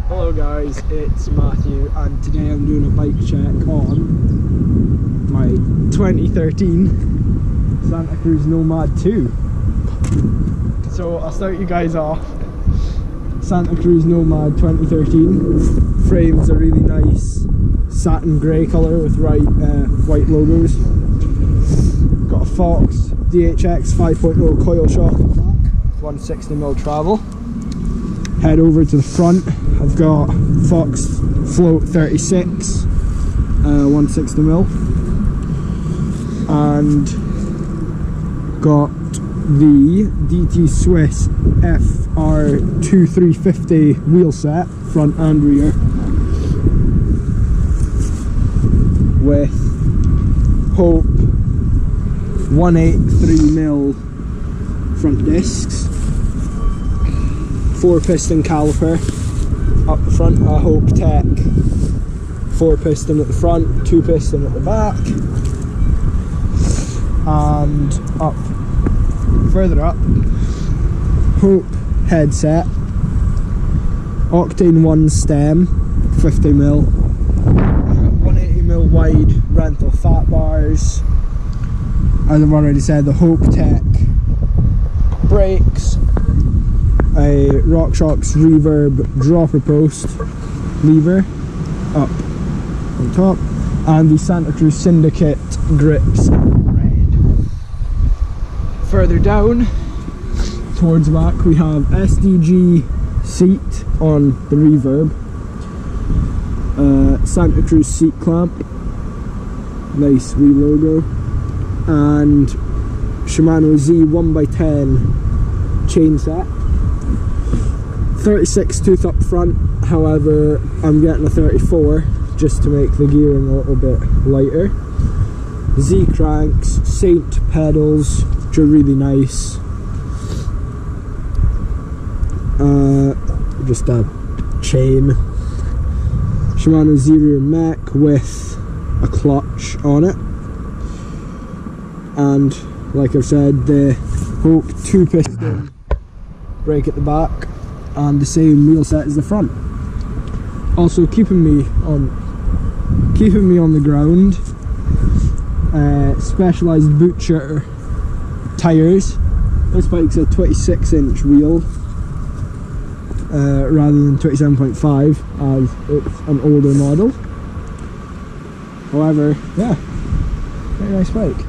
Hello guys, it's Matthew and today I'm doing a bike check on my 2013 Santa Cruz Nomad 2. So I'll start you guys off. Santa Cruz Nomad 2013. Frame's a really nice satin grey colour with white logos. Got a Fox DHX 5.0 coil shock on the back, 160mm travel. Head over to the front, I've got Fox Float 36, 160mm, and got the DT Swiss FR2350 wheel set, front and rear, with Hope 183mm front discs. 4-piston caliper up the front, a Hope Tech 4-piston at the front, 2-piston at the back, and further up, Hope headset, Octane 1 stem, 50mm, 180mm wide rental fat bars, as I've already said, the Hope Tech brakes, a RockShox Reverb dropper post lever up on top, and the Santa Cruz Syndicate grips in red. Further down towards the back we have SDG seat on the Reverb, Santa Cruz seat clamp, nice wee logo, and Shimano Z 1x10 chain set. 36 tooth up front, however I'm getting a 34 just to make the gearing a little bit lighter. Z cranks, Saint pedals, which are really nice. Just a chain. Shimano Z rear mech with a clutch on it, and like I've said, the Hope 2-piston brake at the back, and the same wheel set as the front. Also keeping me on the ground, Specialized boot shooter tyres. This bike's a 26-inch wheel rather than 27.5 as it's an older model. However, yeah, very nice bike.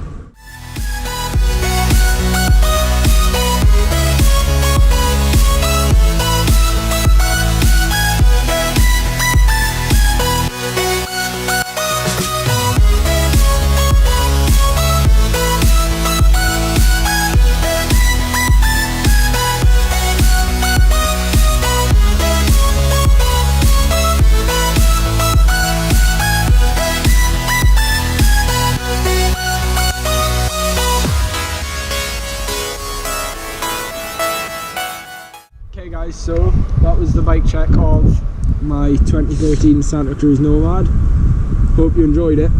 Okay guys, so that was the bike check of my 2013 Santa Cruz Nomad. Hope you enjoyed it.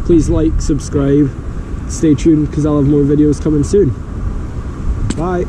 Please like, subscribe, stay tuned because I'll have more videos coming soon. Bye!